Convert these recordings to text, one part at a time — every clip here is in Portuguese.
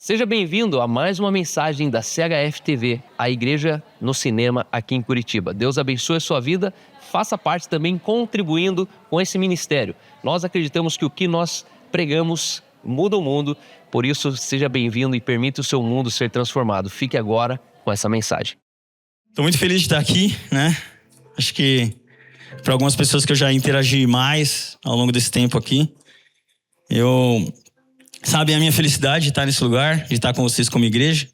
Seja bem-vindo a mais uma mensagem da CHF TV, a igreja no cinema aqui em Curitiba. Deus abençoe a sua vida, faça parte também contribuindo com esse ministério. Nós acreditamos que o que nós pregamos muda o mundo, por isso seja bem-vindo e permita o seu mundo ser transformado. Fique agora com essa mensagem. Estou muito feliz de estar aqui, né? Acho que para algumas pessoas que eu já interagi mais ao longo desse tempo aqui, sabem a minha felicidade de estar nesse lugar, de estar com vocês como igreja.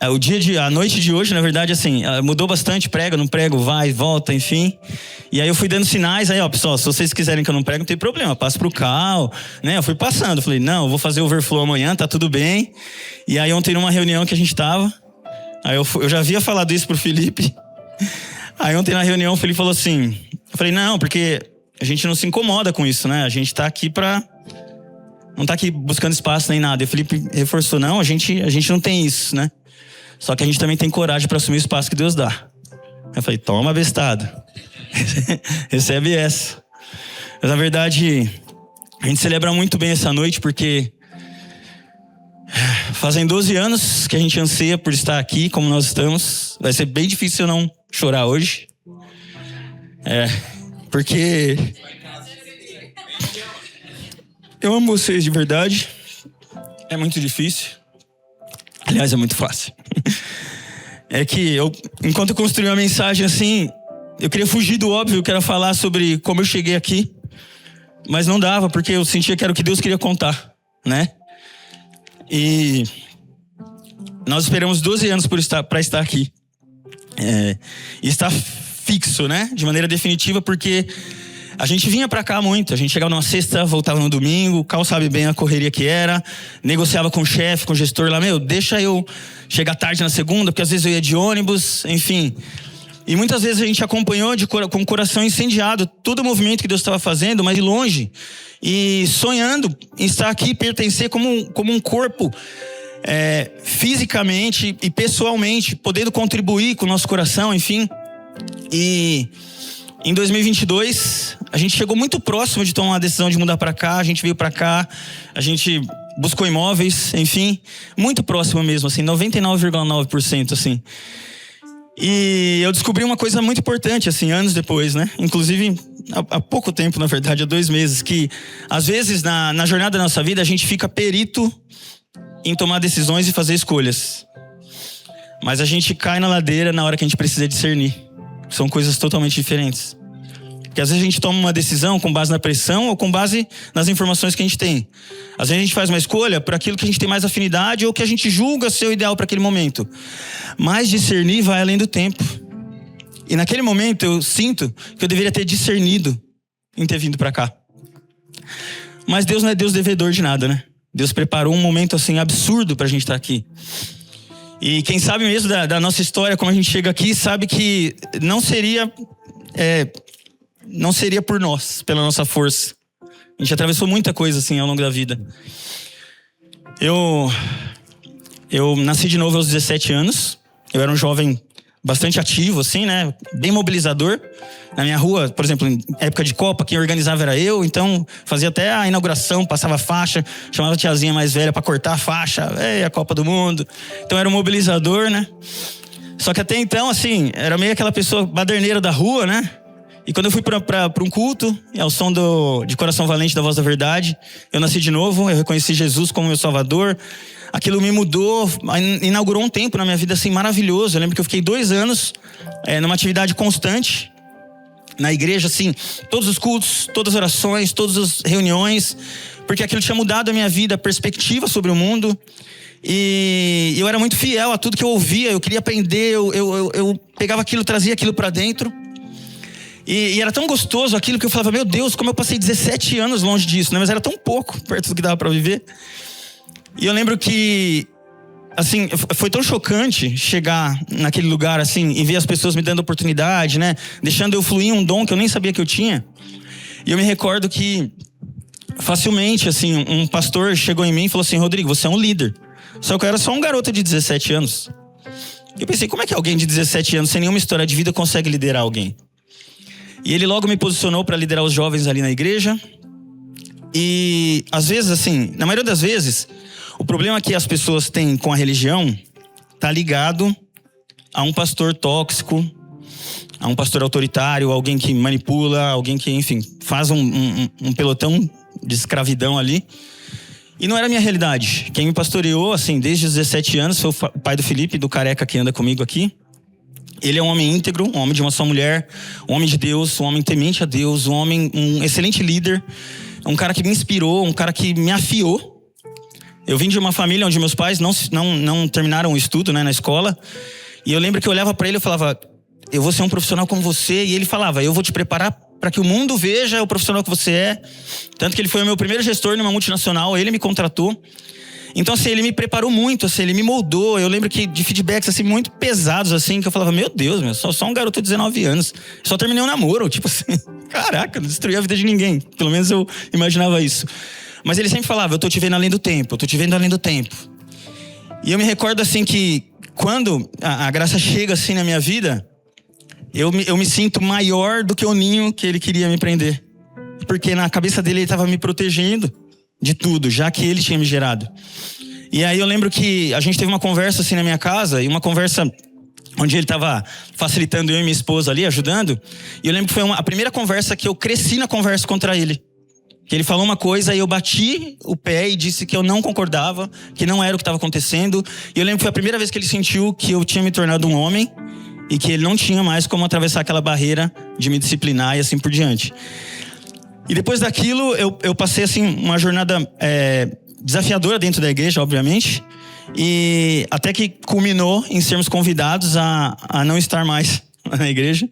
A noite de hoje, na verdade, assim, mudou bastante, prega, não prego, vai, volta, enfim. E aí eu fui dando sinais, pessoal, se vocês quiserem que eu não pregue, não tem problema, passa pro Cal, né? Eu fui passando, falei, não, eu vou fazer overflow amanhã, tá tudo bem. E aí ontem numa reunião que a gente tava, aí eu já havia falado isso pro Felipe. Aí ontem na reunião o Felipe falou assim, eu falei, não, porque a gente não se incomoda com isso, né? A gente tá aqui não tá aqui buscando espaço nem nada. E o Felipe reforçou, não, a gente não tem isso, né? Só que a gente também tem coragem para assumir o espaço que Deus dá. Eu falei, toma bestado. Recebe essa. Mas na verdade, a gente celebra muito bem essa noite porque fazem 12 anos que a gente anseia por estar aqui como nós estamos. Vai ser bem difícil eu não chorar hoje. Porque eu amo vocês de verdade. É muito difícil. Aliás, é muito fácil. É que enquanto eu construí uma mensagem assim, eu queria fugir do óbvio, que era falar sobre como eu cheguei aqui. Mas não dava, porque eu sentia que era o que Deus queria contar, né? E nós esperamos 12 anos para estar aqui. E estar fixo, né? De maneira definitiva, porque a gente vinha pra cá muito. A gente chegava numa sexta, voltava no domingo. O Cal sabe bem a correria que era. Negociava com o chefe, com o gestor lá. Deixa eu chegar tarde na segunda, porque às vezes eu ia de ônibus, enfim. E muitas vezes a gente acompanhou com o coração incendiado todo o movimento que Deus estava fazendo, mas de longe. E sonhando em estar aqui, pertencer como um corpo, fisicamente e pessoalmente, podendo contribuir com o nosso coração, enfim. E em 2022, a gente chegou muito próximo de tomar uma decisão de mudar para cá. A gente veio para cá, a gente buscou imóveis, enfim, muito próximo mesmo, assim, 99,9%, assim. E eu descobri uma coisa muito importante, assim, anos depois, né? Inclusive, há pouco tempo, na verdade, há 2 meses, que às vezes na jornada da nossa vida a gente fica perito em tomar decisões e fazer escolhas. Mas a gente cai na ladeira na hora que a gente precisa discernir. São coisas totalmente diferentes. Porque às vezes a gente toma uma decisão com base na pressão ou com base nas informações que a gente tem. Às vezes a gente faz uma escolha por aquilo que a gente tem mais afinidade ou que a gente julga ser o ideal para aquele momento. Mas discernir vai além do tempo. E naquele momento eu sinto que eu deveria ter discernido em ter vindo para cá. Mas Deus não é Deus devedor de nada, né? Deus preparou um momento assim absurdo para a gente estar aqui. E quem sabe mesmo da nossa história, como a gente chega aqui, sabe que não seria por nós, pela nossa força. A gente atravessou muita coisa assim ao longo da vida. Eu nasci de novo aos 17 anos. Eu era um jovem bastante ativo, assim, né? Bem mobilizador. Na minha rua, por exemplo, em época de Copa, quem organizava era eu. Então, fazia até a inauguração, passava faixa, chamava a tiazinha mais velha pra cortar a faixa. A Copa do Mundo. Então, era um mobilizador, né? Só que até então, assim, era meio aquela pessoa baderneira da rua, né? E quando eu fui para um culto, ao som de Coração Valente da Voz da Verdade, eu nasci de novo, eu reconheci Jesus como meu Salvador. Aquilo me mudou, inaugurou um tempo na minha vida assim maravilhoso. Eu lembro que eu fiquei 2 anos numa atividade constante na igreja, assim, todos os cultos, todas as orações, todas as reuniões, porque aquilo tinha mudado a minha vida, a perspectiva sobre o mundo. E eu era muito fiel a tudo que eu ouvia, eu queria aprender, eu pegava aquilo, trazia aquilo para dentro. E era tão gostoso aquilo que eu falava, meu Deus, como eu passei 17 anos longe disso, né? Mas era tão pouco perto do que dava para viver. E eu lembro que, assim, foi tão chocante chegar naquele lugar, assim, e ver as pessoas me dando oportunidade, né? Deixando eu fluir um dom que eu nem sabia que eu tinha. E eu me recordo que, facilmente, assim, um pastor chegou em mim e falou assim, Rodrigo, você é um líder. Só que eu era só um garoto de 17 anos. E eu pensei, como é que alguém de 17 anos, sem nenhuma história de vida, consegue liderar alguém? E ele logo me posicionou para liderar os jovens ali na igreja. E às vezes, assim, na maioria das vezes, o problema que as pessoas têm com a religião tá ligado a um pastor tóxico, a um pastor autoritário, alguém que manipula, alguém que, enfim, faz um pelotão de escravidão ali. E não era a minha realidade. Quem me pastoreou, assim, desde os 17 anos foi o pai do Felipe, do careca que anda comigo aqui. Ele é um homem íntegro, um homem de uma só mulher, um homem de Deus, um homem temente a Deus, um excelente líder, um cara que me inspirou, um cara que me afiou. Eu vim de uma família onde meus pais não terminaram o estudo, né, na escola. E eu lembro que eu olhava para ele e falava, eu vou ser um profissional como você. E ele falava, eu vou te preparar para que o mundo veja o profissional que você é. Tanto que ele foi o meu primeiro gestor numa multinacional, ele me contratou. Então, assim, ele me preparou muito, assim, ele me moldou. Eu lembro que de feedbacks, assim, muito pesados, assim, que eu falava, meu Deus, só um garoto de 19 anos. Só terminei um namoro, tipo assim, caraca, não destruí a vida de ninguém. Pelo menos eu imaginava isso. Mas ele sempre falava, eu tô te vendo além do tempo, eu tô te vendo além do tempo. E eu me recordo, assim, que quando a graça chega, assim, na minha vida, eu me sinto maior do que o ninho que ele queria me prender. Porque na cabeça dele ele estava me protegendo de tudo, já que ele tinha me gerado. E aí eu lembro que a gente teve uma conversa assim na minha casa, e uma conversa onde ele estava facilitando eu e minha esposa ali, ajudando. E eu lembro que foi a primeira conversa que eu cresci na conversa contra ele. Que ele falou uma coisa e eu bati o pé e disse que eu não concordava, que não era o que estava acontecendo. E eu lembro que foi a primeira vez que ele sentiu que eu tinha me tornado um homem e que ele não tinha mais como atravessar aquela barreira de me disciplinar e assim por diante. E depois daquilo, eu passei assim uma jornada desafiadora dentro da igreja, obviamente. E até que culminou em sermos convidados a não estar mais na igreja.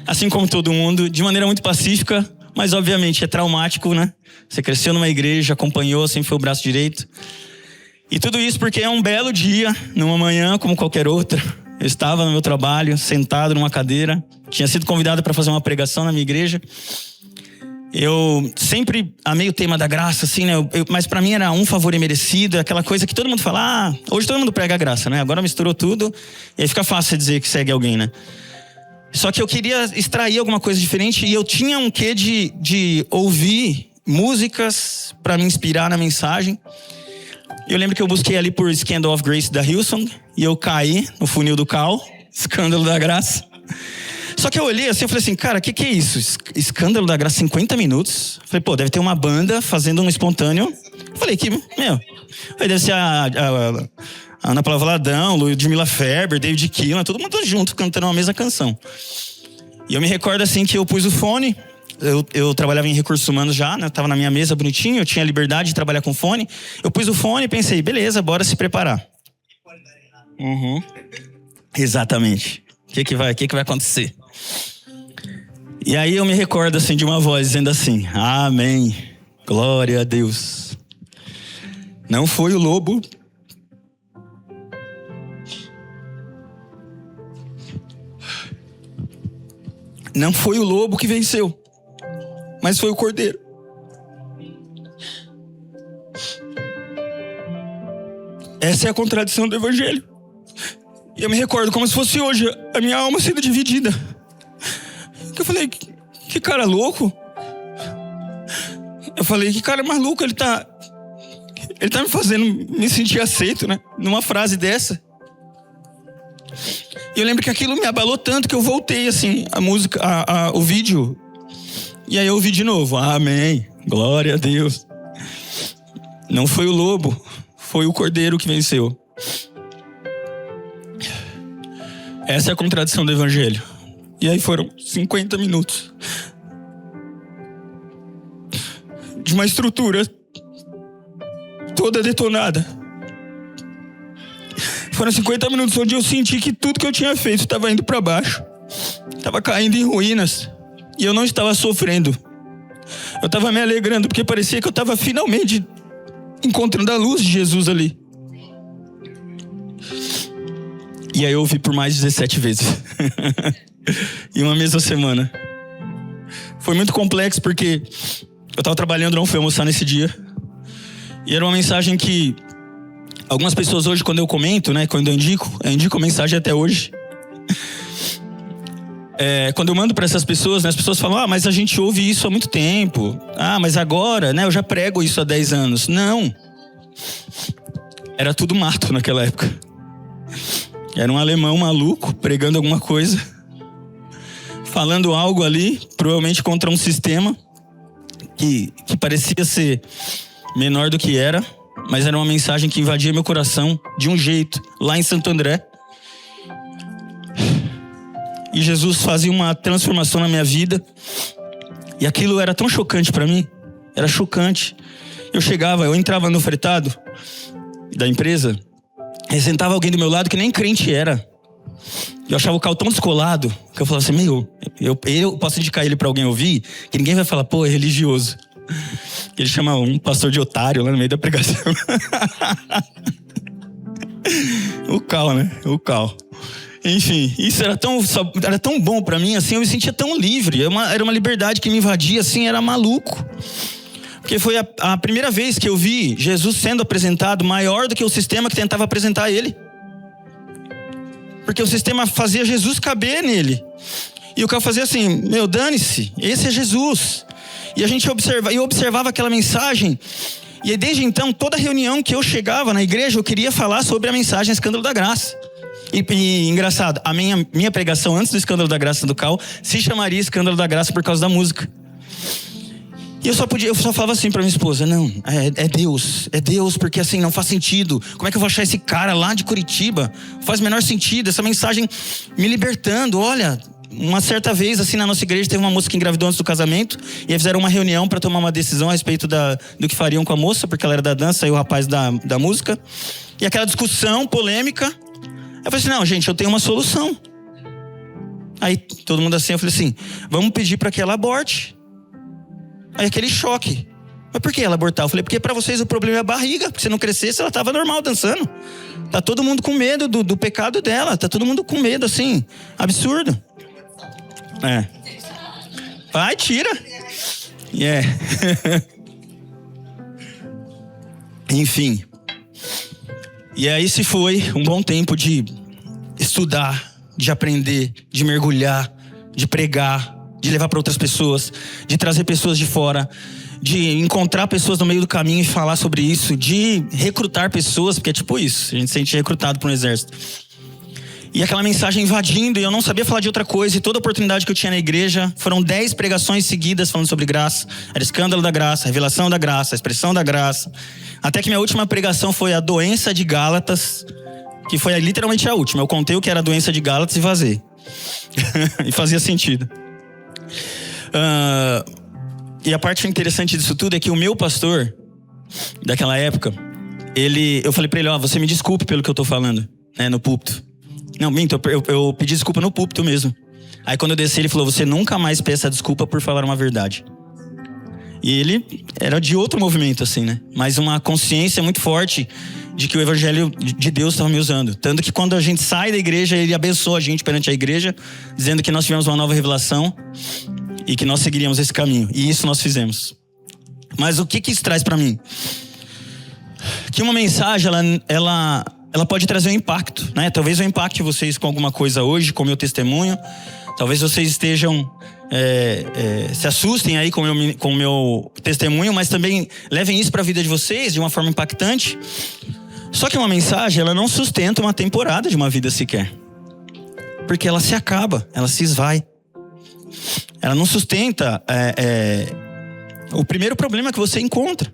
Assim como todo mundo, de maneira muito pacífica, mas obviamente é traumático, né? Você cresceu numa igreja, acompanhou, sempre foi o braço direito. E tudo isso porque é um belo dia, numa manhã como qualquer outra. Eu estava no meu trabalho, sentado numa cadeira. Tinha sido convidado para fazer uma pregação na minha igreja. Eu sempre amei o tema da graça, assim, né? Mas pra mim era um favor imerecido, aquela coisa que todo mundo fala, hoje todo mundo prega a graça, né? Agora misturou tudo, e aí fica fácil você dizer que segue alguém, né? Só que eu queria extrair alguma coisa diferente, e eu tinha um quê de ouvir músicas pra me inspirar na mensagem. Eu lembro que eu busquei ali por Scandal of Grace da Hillsong, e eu caí no funil do Cal, Escândalo da Graça. Só que eu olhei assim, eu falei assim, cara, o que é isso? Escândalo da Graça, 50 minutos? Falei, pô, deve ter uma banda fazendo um espontâneo. Falei, aí deve ser a Ana Paula Valadão, Ludmilla Ferber, David Keelan, todo mundo junto cantando uma mesma canção. E eu me recordo assim que eu pus o fone, eu trabalhava em recursos humanos já, né? Tava na minha mesa bonitinho, eu tinha liberdade de trabalhar com fone. Eu pus o fone e pensei, beleza, bora se preparar. Uhum. Exatamente. O que vai acontecer? E aí eu me recordo assim de uma voz dizendo assim, amém, glória a Deus. Não foi o lobo, não foi o lobo que venceu, mas foi o cordeiro. Essa é a contradição do evangelho. E eu me recordo como se fosse hoje, a minha alma sendo dividida. Eu falei, que cara louco. Eu falei, que cara maluco, ele tá me fazendo me sentir aceito, né? Numa frase dessa. E eu lembro que aquilo me abalou tanto que eu voltei, assim, a música, o vídeo. E aí eu ouvi de novo, amém, glória a Deus. Não foi o lobo, foi o cordeiro que venceu. Essa é a contradição do evangelho. E aí foram 50 minutos de uma estrutura toda detonada. Foram 50 minutos onde eu senti que tudo que eu tinha feito estava indo para baixo, estava caindo em ruínas, e eu não estava sofrendo. Eu estava me alegrando porque parecia que eu estava finalmente encontrando a luz de Jesus ali. E aí eu ouvi por mais de 17 vezes. Em uma mesma semana. Foi muito complexo porque eu estava trabalhando, não fui almoçar nesse dia. E era uma mensagem que algumas pessoas hoje, quando eu comento, né, quando eu indico a mensagem até hoje. quando eu mando para essas pessoas, né, as pessoas falam, mas a gente ouve isso há muito tempo. Mas agora, né, eu já prego isso há 10 anos. Não. Era tudo mato naquela época. Era um alemão maluco pregando alguma coisa, falando algo ali, provavelmente contra um sistema que parecia ser menor do que era, mas era uma mensagem que invadia meu coração de um jeito, lá em Santo André. E Jesus fazia uma transformação na minha vida. E aquilo era tão chocante para mim. Era chocante. Eu entrava no fretado da empresa, e sentava alguém do meu lado que nem crente era. Eu achava o carro tão descolado, que eu falava assim, eu posso indicar ele para alguém ouvir, que ninguém vai falar, é religioso. Ele chama um pastor de otário lá no meio da pregação. O cal, né? O cal. Enfim, isso era tão bom pra mim, assim, eu me sentia tão livre. Era uma liberdade que me invadia, assim, era maluco. Porque foi a primeira vez que eu vi Jesus sendo apresentado maior do que o sistema que tentava apresentar ele. Porque o sistema fazia Jesus caber nele. E o cara fazia assim, dane-se, esse é Jesus. E eu observava aquela mensagem. E desde então, toda reunião que eu chegava na igreja, eu queria falar sobre a mensagem Escândalo da Graça. E engraçado, a minha pregação antes do Escândalo da Graça do Cal se chamaria Escândalo da Graça por causa da música. E eu só falava assim pra minha esposa, não, é Deus, porque assim, não faz sentido. Como é que eu vou achar esse cara lá de Curitiba? Faz o menor sentido, essa mensagem me libertando. Olha, uma certa vez, assim, na nossa igreja, teve uma moça que engravidou antes do casamento, e aí fizeram uma reunião pra tomar uma decisão a respeito do que fariam com a moça, porque ela era da dança e o rapaz da música. E aquela discussão polêmica, eu falei assim, não, gente, eu tenho uma solução. Aí todo mundo assim, eu falei assim, vamos pedir pra que ela aborte. Aí aquele choque. Mas por que ela abortar? Eu falei, porque pra vocês o problema é a barriga. Porque se não crescesse, ela tava normal dançando. Tá todo mundo com medo do pecado dela. Tá todo mundo com medo, assim. Absurdo. Vai, tira. Enfim. E aí se foi um bom tempo de estudar, de aprender, de mergulhar, de pregar, de levar para outras pessoas, de trazer pessoas de fora, de encontrar pessoas no meio do caminho e falar sobre isso, de recrutar pessoas, porque é tipo isso, a gente se sente recrutado para um exército. E aquela mensagem invadindo, e eu não sabia falar de outra coisa, e toda oportunidade que eu tinha na igreja, foram 10 pregações seguidas falando sobre graça. Era Escândalo da Graça, Revelação da Graça, Expressão da Graça. Até que minha última pregação foi a doença de Gálatas, que foi literalmente a última. Eu contei o que era a doença de Gálatas e vazei. E fazia sentido. E a parte interessante disso tudo é que o meu pastor, daquela época, eu falei pra ele, você me desculpe pelo que eu tô falando, né, no púlpito. Não, minto, eu pedi desculpa no púlpito mesmo. Aí quando eu desci, ele falou, você nunca mais peça desculpa por falar uma verdade. E ele era de outro movimento, assim, né? Mas uma consciência muito forte de que o evangelho de Deus estava me usando. Tanto que quando a gente sai da igreja, ele abençoa a gente perante a igreja, dizendo que nós tivemos uma nova revelação e que nós seguiríamos esse caminho. E isso nós fizemos. Mas o que isso traz para mim? Que uma mensagem, ela pode trazer um impacto, né? Talvez eu impacte vocês com alguma coisa hoje, com o meu testemunho. Talvez vocês estejam... se assustem aí com o meu testemunho, mas também levem isso para a vida de vocês de uma forma impactante. Só que uma mensagem, ela não sustenta uma temporada de uma vida sequer. Porque ela se acaba, ela se esvai. Ela não sustenta o primeiro problema que você encontra.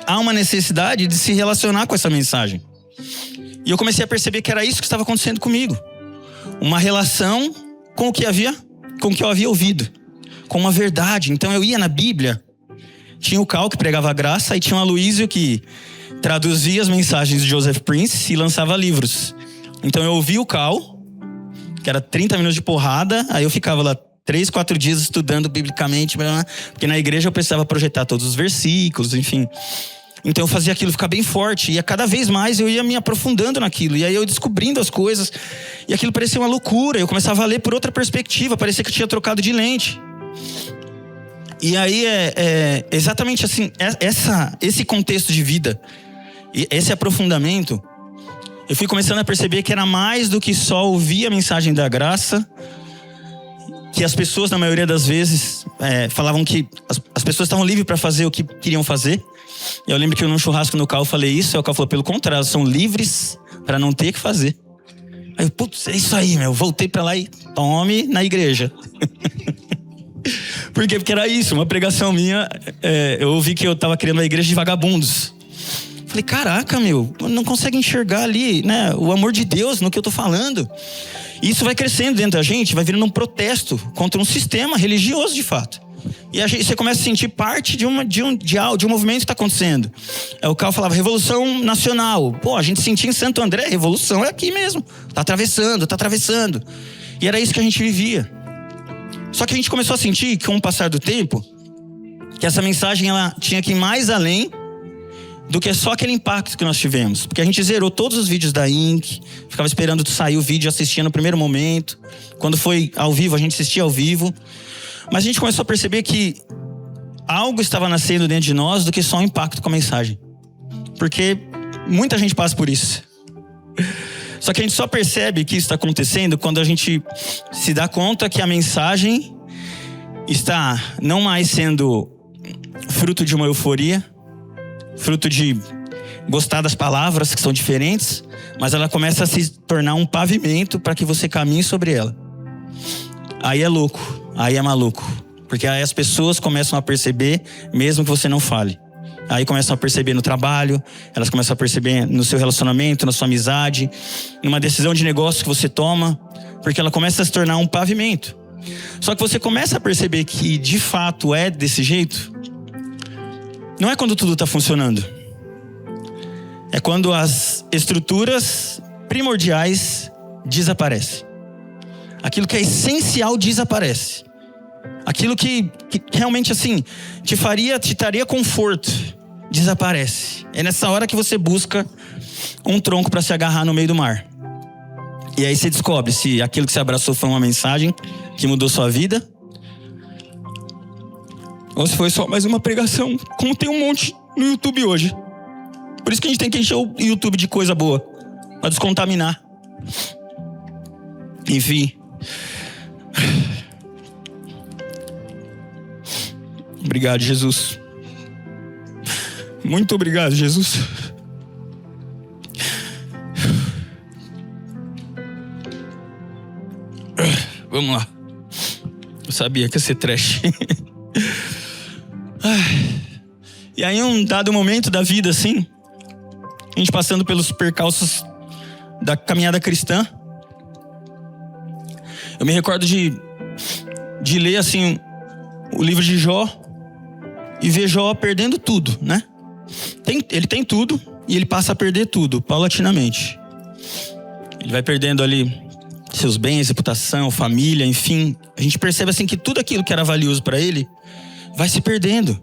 Há uma necessidade de se relacionar com essa mensagem. E eu comecei a perceber que era isso que estava acontecendo comigo. Uma relação com o que eu havia ouvido, com uma verdade. Então eu ia na Bíblia, tinha o Cal que pregava a graça, e tinha o Aloysio que traduzia as mensagens de Joseph Prince e lançava livros. Então eu ouvia o Cal, que era 30 minutos de porrada, aí eu ficava lá 3, 4 dias estudando biblicamente, porque na igreja eu precisava projetar todos os versículos, enfim. Então eu fazia aquilo ficar bem forte, e a cada vez mais eu ia me aprofundando naquilo, e aí eu descobrindo as coisas, e aquilo parecia uma loucura. Eu começava a ler por outra perspectiva, parecia que eu tinha trocado de lente. E aí exatamente assim, esse contexto de vida, esse aprofundamento, eu fui começando a perceber que era mais do que só ouvir a mensagem da graça que as pessoas, na maioria das vezes, falavam que as pessoas estavam livres para fazer o que queriam fazer. Eu lembro que eu num churrasco no carro falei isso, e o carro falou, pelo contrário, são livres para não ter que fazer. Aí eu, putz, é isso aí, meu. Voltei para lá e tome na igreja. Por quê? Porque era isso, uma pregação minha, eu ouvi que eu estava criando uma igreja de vagabundos. Falei, caraca, meu, não consegue enxergar ali, né, o amor de Deus no que eu tô falando. E isso vai crescendo dentro da gente, vai virando um protesto contra um sistema religioso de fato. E você começa a sentir parte de um movimento que está acontecendo. O Cal falava, revolução nacional. Pô, a gente sentia em Santo André, revolução é aqui mesmo. Tá atravessando. E era isso que a gente vivia. Só que a gente começou a sentir, com o passar do tempo, que essa mensagem ela tinha que ir mais além do que só aquele impacto que nós tivemos. Porque a gente zerou todos os vídeos da Inc, ficava esperando sair o vídeo, assistia no primeiro momento. Quando foi ao vivo, a gente assistia ao vivo. Mas a gente começou a perceber que algo estava nascendo dentro de nós do que só um impacto com a mensagem. Porque muita gente passa por isso. Só que a gente só percebe que isso está acontecendo quando a gente se dá conta que a mensagem está não mais sendo fruto de uma euforia, fruto de gostar das palavras que são diferentes, mas ela começa a se tornar um pavimento para que você caminhe sobre ela. Aí é louco, aí é maluco, porque aí as pessoas começam a perceber, mesmo que você não fale. Aí começam a perceber no trabalho, elas começam a perceber no seu relacionamento, na sua amizade, numa decisão de negócio que você toma, porque ela começa a se tornar um pavimento. Só que você começa a perceber que de fato é desse jeito, não é quando tudo está funcionando. É quando as estruturas primordiais desaparecem. Aquilo que é essencial desaparece. Aquilo que realmente assim te traria conforto desaparece. É nessa hora que você busca um tronco para se agarrar no meio do mar. E aí você descobre se aquilo que você abraçou foi uma mensagem que mudou sua vida, ou se foi só mais uma pregação, como tem um monte no YouTube hoje. Por isso que a gente tem que encher o YouTube de coisa boa, para descontaminar. Enfim. Obrigado, Jesus. Muito obrigado, Jesus. Vamos lá. Eu sabia que ia ser trash. E aí, um dado momento da vida, assim, a gente passando pelos percalços da caminhada cristã, eu me recordo de ler, assim, o livro de Jó e ver Jó perdendo tudo, né? Ele tem tudo e ele passa a perder tudo, paulatinamente. Ele vai perdendo ali seus bens, reputação, família, enfim. A gente percebe, assim, que tudo aquilo que era valioso para ele vai se perdendo.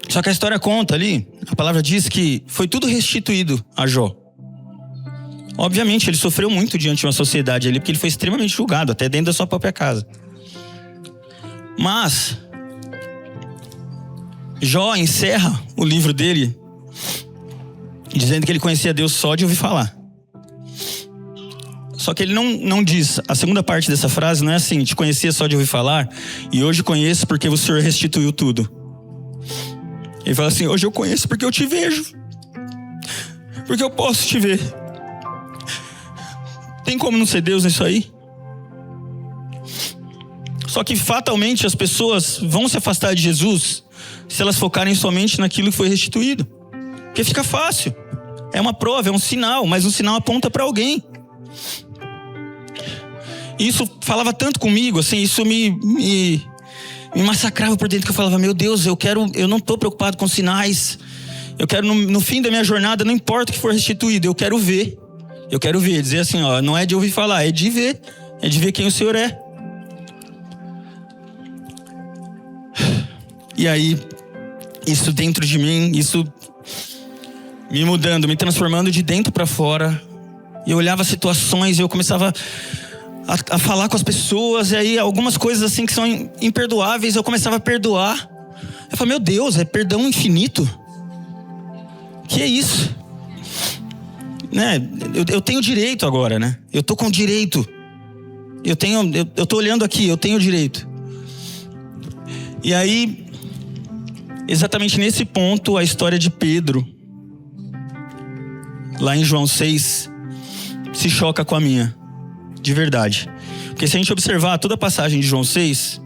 Só que a história conta ali, a palavra diz que foi tudo restituído a Jó. Obviamente, ele sofreu muito diante de uma sociedade ali, porque ele foi extremamente julgado, até dentro da sua própria casa. Mas Jó encerra o livro dele dizendo que ele conhecia Deus só de ouvir falar. Só que ele não diz, a segunda parte dessa frase não é assim, te conhecia só de ouvir falar, e hoje conheço porque o Senhor restituiu tudo. Ele fala assim, hoje eu conheço porque eu te vejo, porque eu posso te ver. Tem como não ser Deus nisso aí? Só que fatalmente as pessoas vão se afastar de Jesus se elas focarem somente naquilo que foi restituído. Porque fica fácil. É uma prova, é um sinal, mas o sinal aponta para alguém. Isso falava tanto comigo, assim, isso me massacrava por dentro, que eu falava, meu Deus, eu não estou preocupado com sinais. Eu quero, no fim da minha jornada, não importa o que for restituído, eu quero ver. Eu quero ver, dizer assim, ó, não é de ouvir falar, é de ver quem o Senhor é. E aí, isso dentro de mim, isso me mudando, me transformando de dentro para fora. E eu olhava situações e eu começava a falar com as pessoas, e aí algumas coisas assim que são imperdoáveis, eu começava a perdoar. Eu falei, meu Deus, é perdão infinito? Que é isso? Né? Eu tenho direito agora, né? Eu tô com direito. Eu tô olhando aqui, eu tenho direito. E aí, exatamente nesse ponto, a história de Pedro, lá em João 6, se choca com a minha, de verdade. Porque se a gente observar toda a passagem de João 6,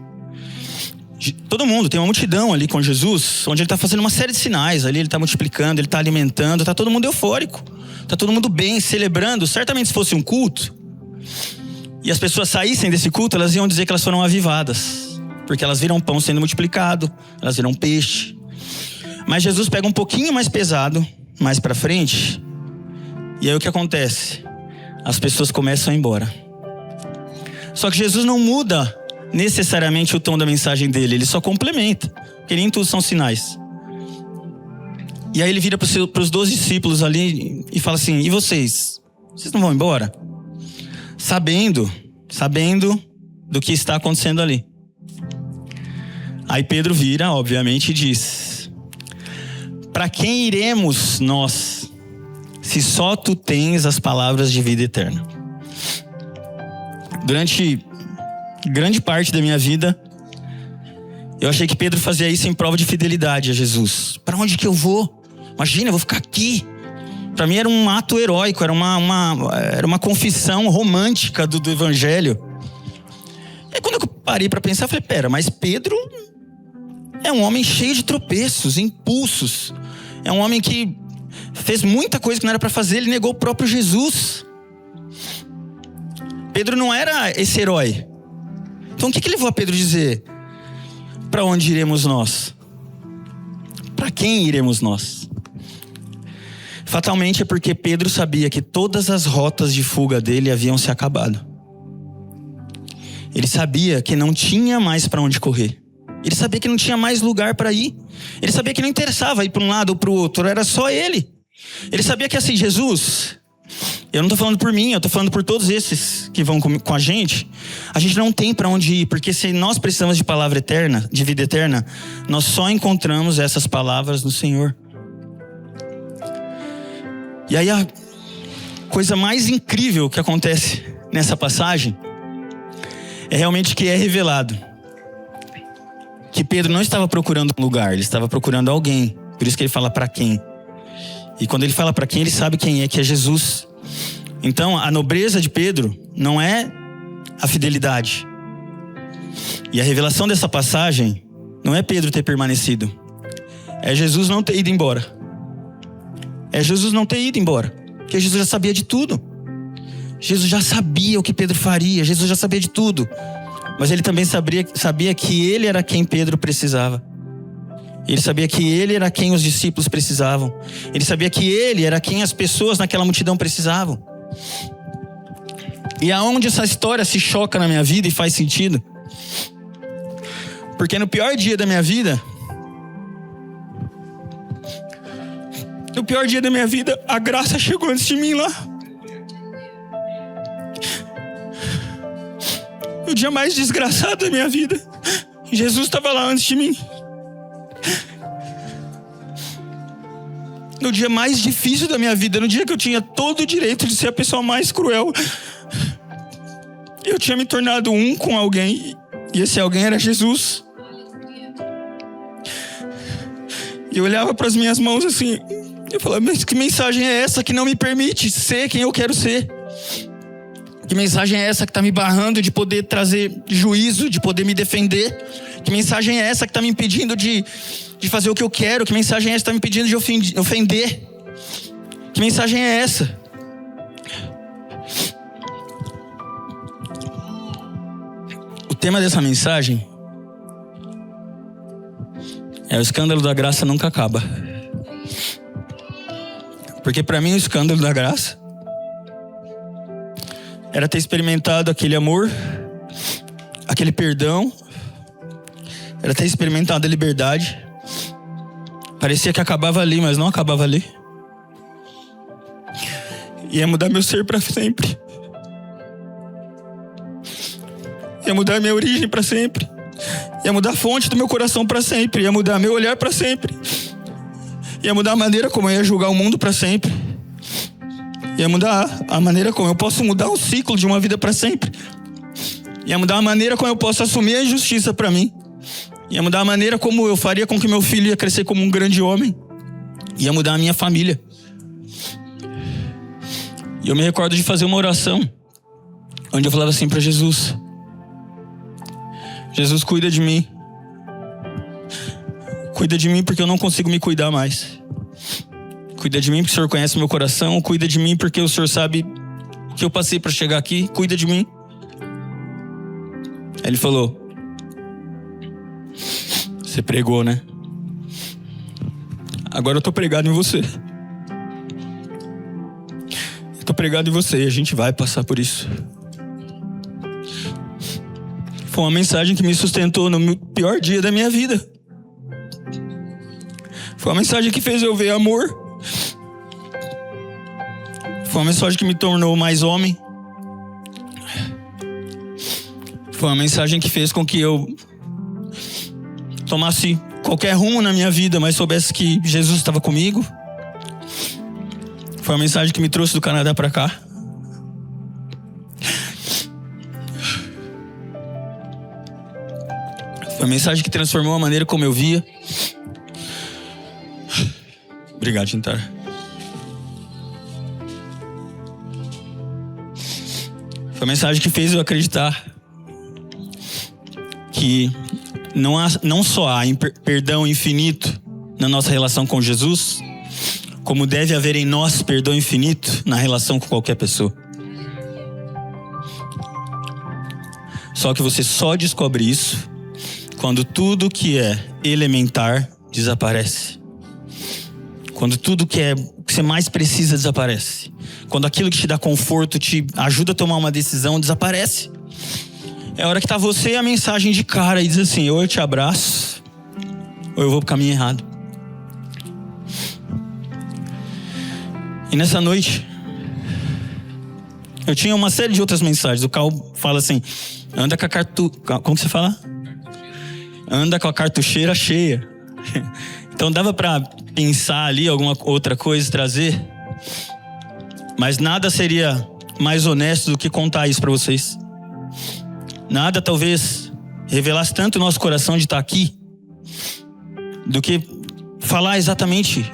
todo mundo, tem uma multidão ali com Jesus, onde ele está fazendo uma série de sinais ali, ele está multiplicando, ele está alimentando, está todo mundo eufórico, está todo mundo bem, celebrando. Certamente se fosse um culto, e as pessoas saíssem desse culto, elas iam dizer que elas foram avivadas, porque elas viram pão sendo multiplicado, elas viram peixe. Mas Jesus pega um pouquinho mais pesado, mais para frente, e aí o que acontece? As pessoas começam a ir embora. Só que Jesus não muda necessariamente o tom da mensagem dele, ele só complementa, porque nem tudo são sinais. E aí ele vira para os 12 discípulos ali e fala assim: e vocês? Vocês não vão embora? Sabendo do que está acontecendo ali. Aí Pedro vira, obviamente, e diz: para quem iremos nós, se só tu tens as palavras de vida eterna? Durante grande parte da minha vida, eu achei que Pedro fazia isso em prova de fidelidade a Jesus. Para onde que eu vou? Imagina, eu vou ficar aqui. Para mim era um ato heróico, era uma confissão romântica do evangelho. E quando eu parei para pensar, eu falei: pera, mas Pedro é um homem cheio de tropeços, impulsos. É um homem que fez muita coisa que não era para fazer, ele negou o próprio Jesus. Pedro não era esse herói. Então o que levou a Pedro a dizer: para onde iremos nós? Para quem iremos nós? Fatalmente é porque Pedro sabia que todas as rotas de fuga dele haviam se acabado. Ele sabia que não tinha mais para onde correr. Ele sabia que não tinha mais lugar para ir. Ele sabia que não interessava ir para um lado ou para o outro, era só ele. Ele sabia que assim, Jesus, eu não estou falando por mim, eu estou falando por todos esses que vão com a gente não tem para onde ir, porque se nós precisamos de palavra eterna, de vida eterna, nós só encontramos essas palavras no Senhor. E aí a coisa mais incrível que acontece nessa passagem é realmente que é revelado que Pedro não estava procurando um lugar, ele estava procurando alguém. Por isso que ele fala para quem. E quando ele fala para quem, ele sabe quem é, que é Jesus. Então a nobreza de Pedro não é a fidelidade. E a revelação dessa passagem não é Pedro ter permanecido, é Jesus não ter ido embora. É Jesus não ter ido embora, porque Jesus já sabia de tudo. Jesus já sabia o que Pedro faria, Jesus já sabia de tudo. Mas ele também sabia que ele era quem Pedro precisava. Ele sabia que ele era quem os discípulos precisavam. Ele sabia que ele era quem as pessoas naquela multidão precisavam. E aonde essa história se choca na minha vida e faz sentido? Porque no pior dia da minha vida, a graça chegou antes de mim lá. No dia mais desgraçado da minha vida, Jesus estava lá antes de mim. No dia mais difícil da minha vida, no dia que eu tinha todo o direito de ser a pessoa mais cruel, eu tinha me tornado um com alguém, e esse alguém era Jesus. E eu olhava para as minhas mãos assim, eu falava: mas que mensagem é essa que não me permite ser quem eu quero ser? Que mensagem é essa que está me barrando de poder trazer juízo, de poder me defender? Que mensagem é essa que está me impedindo de fazer o que eu quero? Que mensagem é essa que está me impedindo de ofender? Que mensagem é essa? O tema dessa mensagem é: o escândalo da graça nunca acaba. Porque para mim o escândalo da graça era ter experimentado aquele amor, aquele perdão, era ter experimentado a liberdade. Parecia que acabava ali, mas não acabava ali. Ia mudar meu ser para sempre. Ia mudar minha origem para sempre. Ia mudar a fonte do meu coração para sempre. Ia mudar meu olhar para sempre. Ia mudar a maneira como eu ia julgar o mundo para sempre. Ia mudar a maneira como eu posso mudar o ciclo de uma vida para sempre. Ia mudar a maneira como eu posso assumir a injustiça para mim. Ia mudar a maneira como eu faria com que meu filho ia crescer como um grande homem. Ia mudar a minha família. E eu me recordo de fazer uma oração, onde eu falava assim para Jesus: Jesus, cuida de mim. Cuida de mim porque eu não consigo me cuidar mais. Cuida de mim porque o Senhor conhece meu coração. Cuida de mim porque o Senhor sabe o que eu passei para chegar aqui. Cuida de mim. Aí ele falou: você pregou, né? Agora eu tô pregado em você. Eu tô pregado em você e a gente vai passar por isso. Foi uma mensagem que me sustentou no pior dia da minha vida. Foi uma mensagem que fez eu ver amor. Foi uma mensagem que me tornou mais homem. Foi uma mensagem que fez com que eu tomasse qualquer rumo na minha vida, mas soubesse que Jesus estava comigo. Foi uma mensagem que me trouxe do Canadá para cá. Foi uma mensagem que transformou a maneira como eu via. Obrigado, Tintara. Foi uma mensagem que fez eu acreditar que não só há perdão infinito na nossa relação com Jesus, como deve haver em nós perdão infinito na relação com qualquer pessoa. Só que você só descobre isso quando tudo que é elementar desaparece. Quando tudo que você mais precisa desaparece. Quando aquilo que te dá conforto, te ajuda a tomar uma decisão, desaparece. É a hora que tá você e a mensagem de cara e diz assim: ou eu te abraço, ou eu vou pro caminho errado. E nessa noite, eu tinha uma série de outras mensagens. O Cal fala assim: anda com a como que você fala? Anda com a cartucheira cheia. Então dava pra pensar ali alguma outra coisa, trazer. Mas nada seria mais honesto do que contar isso pra vocês. Nada talvez revelasse tanto o nosso coração de estar aqui, do que falar exatamente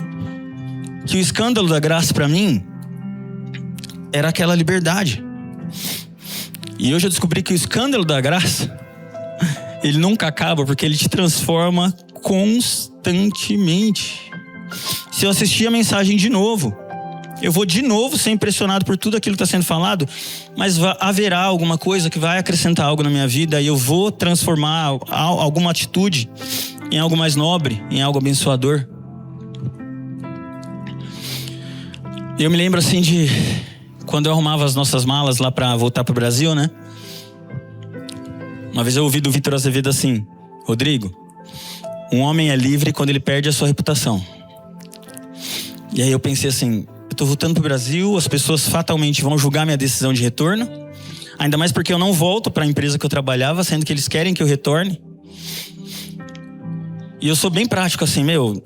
que o escândalo da graça pra mim era aquela liberdade. E hoje eu descobri que o escândalo da graça, ele nunca acaba, porque ele te transforma constantemente. Se eu assistir a mensagem de novo, eu vou de novo ser impressionado por tudo aquilo que está sendo falado, mas haverá alguma coisa que vai acrescentar algo na minha vida e eu vou transformar alguma atitude em algo mais nobre, em algo abençoador. Eu me lembro assim de quando eu arrumava as nossas malas lá para voltar para o Brasil, né? Uma vez eu ouvi do Vitor Azevedo assim: Rodrigo, um homem é livre quando ele perde a sua reputação. E aí eu pensei assim: eu tô voltando pro Brasil, as pessoas fatalmente vão julgar minha decisão de retorno, ainda mais porque eu não volto para a empresa que eu trabalhava, sendo que eles querem que eu retorne. E eu sou bem prático assim,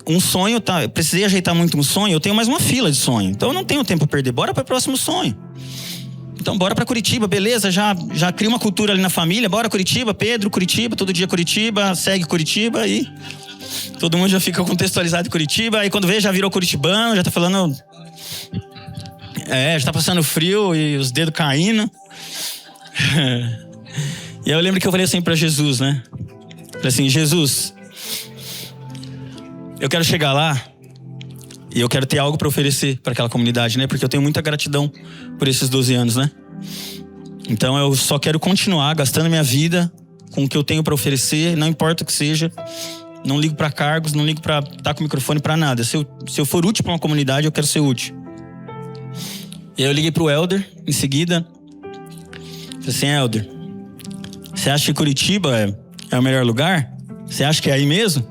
um sonho, tá, eu precisei ajeitar muito um sonho, eu tenho mais uma fila de sonho, então eu não tenho tempo a perder, bora para o próximo sonho. Então bora para Curitiba, beleza, já cria uma cultura ali na família, bora Curitiba, Pedro, Curitiba, todo dia Curitiba, segue Curitiba e todo mundo já fica contextualizado em Curitiba, aí quando vê já virou curitibano, já tá falando, já tá passando frio e os dedos caindo. E aí eu lembro que eu falei assim para Jesus, né? Falei assim: Jesus, eu quero chegar lá e eu quero ter algo para oferecer para aquela comunidade, né? Porque eu tenho muita gratidão por esses 12 anos, né? Então eu só quero continuar gastando minha vida com o que eu tenho para oferecer, não importa o que seja. Não ligo para cargos, não ligo para estar com o microfone para nada. Se eu for útil para uma comunidade, eu quero ser útil. E aí eu liguei pro Helder em seguida. Falei assim: Helder, você acha que Curitiba é o melhor lugar? Você acha que é aí mesmo?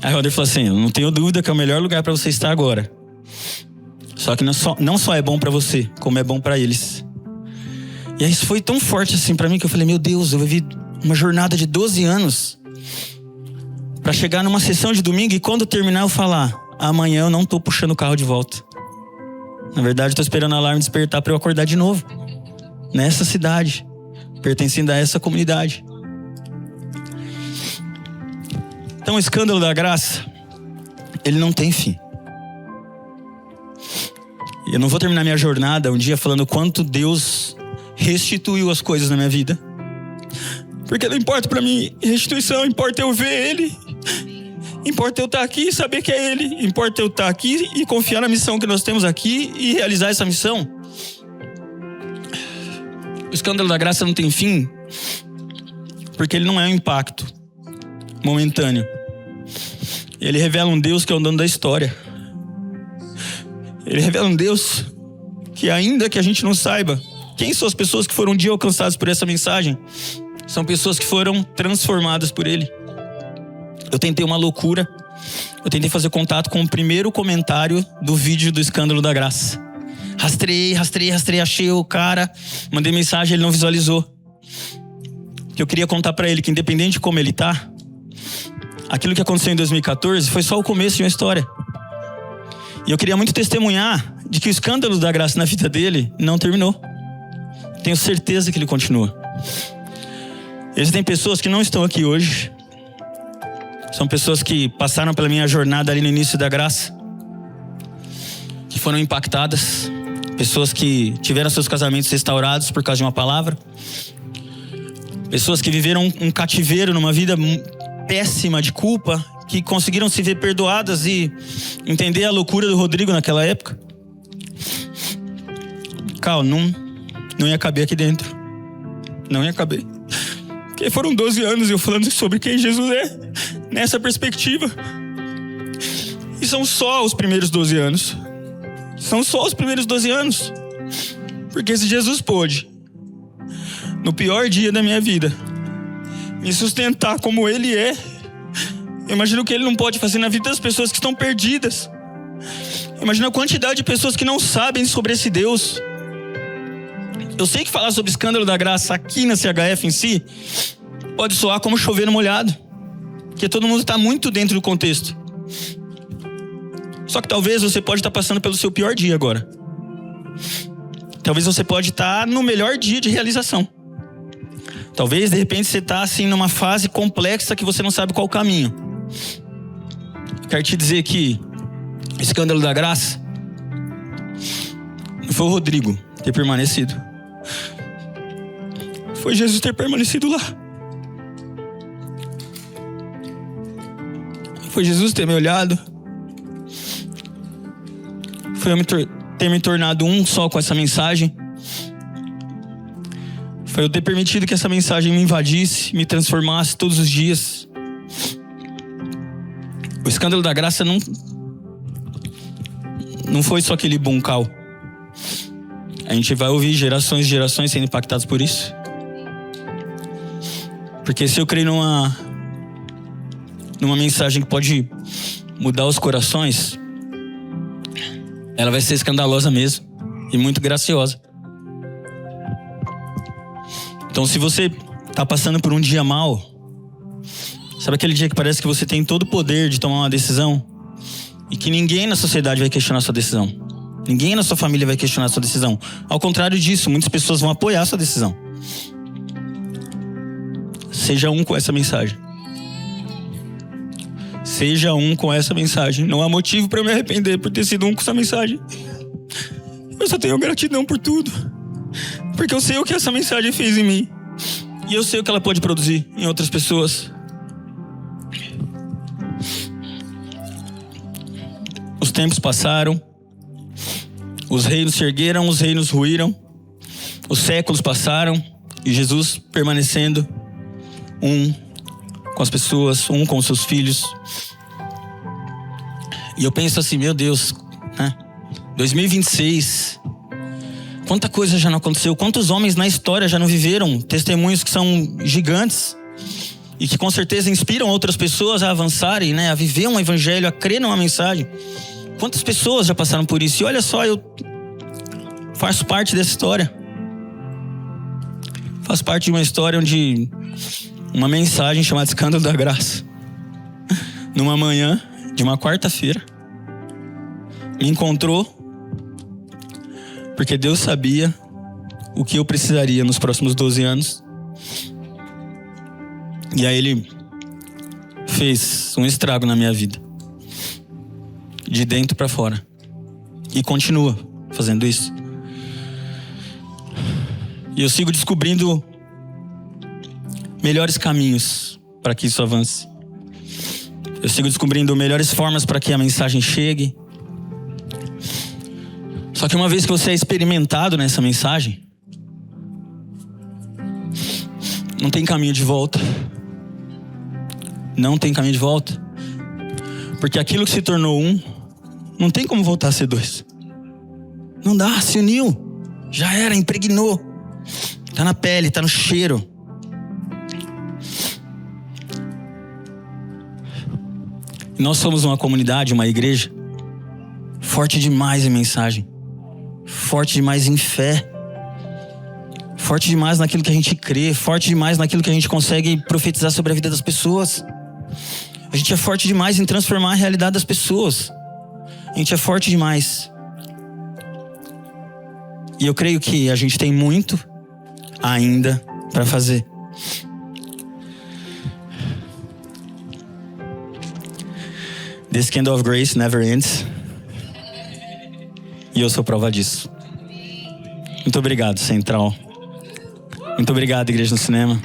Aí o Helder falou assim: eu não tenho dúvida que é o melhor lugar para você estar agora. Só que não só é bom para você, como é bom para eles. E aí isso foi tão forte assim para mim que eu falei: meu Deus, eu vivi uma jornada de 12 anos para chegar numa sessão de domingo e quando terminar eu falar: amanhã eu não tô puxando o carro de volta. Na verdade, eu tô esperando o alarme despertar para eu acordar de novo nessa cidade, pertencendo a essa comunidade. Então o escândalo da graça, ele não tem fim. Eu não vou terminar minha jornada um dia falando quanto Deus restituiu as coisas na minha vida. Porque não importa pra mim restituição, importa eu ver Ele. Importa eu estar aqui e saber que é Ele. Importa eu estar aqui e confiar na missão que nós temos aqui e realizar essa missão. O escândalo da graça não tem fim porque ele não é um impacto momentâneo. Ele revela um Deus que é o dono da história. Ele revela um Deus que, ainda que a gente não saiba quem são as pessoas que foram um dia alcançadas por essa mensagem, são pessoas que foram transformadas por Ele. Eu tentei uma loucura. Eu tentei fazer contato com o primeiro comentário do vídeo do escândalo da graça. Rastrei, achei o cara, mandei mensagem, ele não visualizou. Eu queria contar pra ele que, independente de como ele tá, aquilo que aconteceu em 2014 foi só o começo de uma história. E eu queria muito testemunhar de que o escândalo da graça na vida dele não terminou. Tenho certeza que ele continua. Existem pessoas que não estão aqui hoje. São pessoas que passaram pela minha jornada ali no início da graça, que foram impactadas. Pessoas que tiveram seus casamentos restaurados por causa de uma palavra. Pessoas que viveram um cativeiro numa vida péssima de culpa, que conseguiram se ver perdoadas e entender a loucura do Rodrigo naquela época. Calma, não ia caber aqui dentro. Não ia caber. Porque foram 12 anos eu falando sobre quem Jesus é, nessa perspectiva. E são só os primeiros 12 anos. São só os primeiros 12 anos. Porque se Jesus pôde, no pior dia da minha vida, me sustentar como Ele é, eu imagino que Ele não pode fazer na vida das pessoas que estão perdidas. Imagina a quantidade de pessoas que não sabem sobre esse Deus. Eu sei que falar sobre o escândalo da graça aqui na CHF em si pode soar como chover no molhado, porque todo mundo está muito dentro do contexto. Só que talvez você pode estar passando pelo seu pior dia agora. Talvez você pode estar no melhor dia de realização. Talvez de repente você está assim numa fase complexa que você não sabe qual o caminho. Quero te dizer que o escândalo da graça não foi o Rodrigo ter permanecido. Foi Jesus ter permanecido lá. Foi Jesus ter me olhado. Foi eu ter me tornado um só com essa mensagem. Foi eu ter permitido que essa mensagem me invadisse, me transformasse todos os dias. O escândalo da graça não foi só aquele buncal. A gente vai ouvir gerações e gerações sendo impactadas por isso. Porque se eu creio numa mensagem que pode mudar os corações, ela vai ser escandalosa mesmo e muito graciosa. Então, se você está passando por um dia mal, sabe aquele dia que parece que você tem todo o poder de tomar uma decisão e que ninguém na sociedade vai questionar a sua decisão, ninguém na sua família vai questionar a sua decisão. Ao contrário disso, muitas pessoas vão apoiar a sua decisão. Seja um com essa mensagem. Seja um com essa mensagem. Não há motivo para eu me arrepender por ter sido um com essa mensagem. Eu só tenho gratidão por tudo. Porque eu sei o que essa mensagem fez em mim. E eu sei o que ela pode produzir em outras pessoas. Os tempos passaram. Os reinos se ergueram, os reinos ruíram. Os séculos passaram. E Jesus permanecendo um com as pessoas, um com os seus filhos. E eu penso assim, meu Deus, né? 2026, quanta coisa já não aconteceu, quantos homens na história já não viveram testemunhos que são gigantes e que com certeza inspiram outras pessoas a avançarem, né? A viver um evangelho, a crer numa mensagem. Quantas pessoas já passaram por isso? E olha só, eu faço parte dessa história. Faço parte de uma história onde uma mensagem chamada Escândalo da Graça, numa manhã de uma quarta-feira, me encontrou, porque Deus sabia o que eu precisaria nos próximos 12 anos, E aí ele fez um estrago na minha vida, de dentro para fora, e continua fazendo isso. E eu sigo descobrindo melhores caminhos para que isso avance. Eu sigo descobrindo melhores formas para que a mensagem chegue. Só que uma vez que você é experimentado nessa mensagem, não tem caminho de volta. Não tem caminho de volta. Porque aquilo que se tornou um, não tem como voltar a ser dois. Não dá, se uniu. Já era, impregnou. Tá na pele, tá no cheiro. Nós somos uma comunidade, uma igreja forte demais em mensagem, forte demais em fé, forte demais naquilo que a gente crê, forte demais naquilo que a gente consegue profetizar sobre a vida das pessoas. A gente é forte demais em transformar a realidade das pessoas. A gente é forte demais. E eu creio que a gente tem muito ainda para fazer. This candle of grace never ends. E eu sou prova disso. Muito obrigado, Central. Muito obrigado, Igreja no Cinema.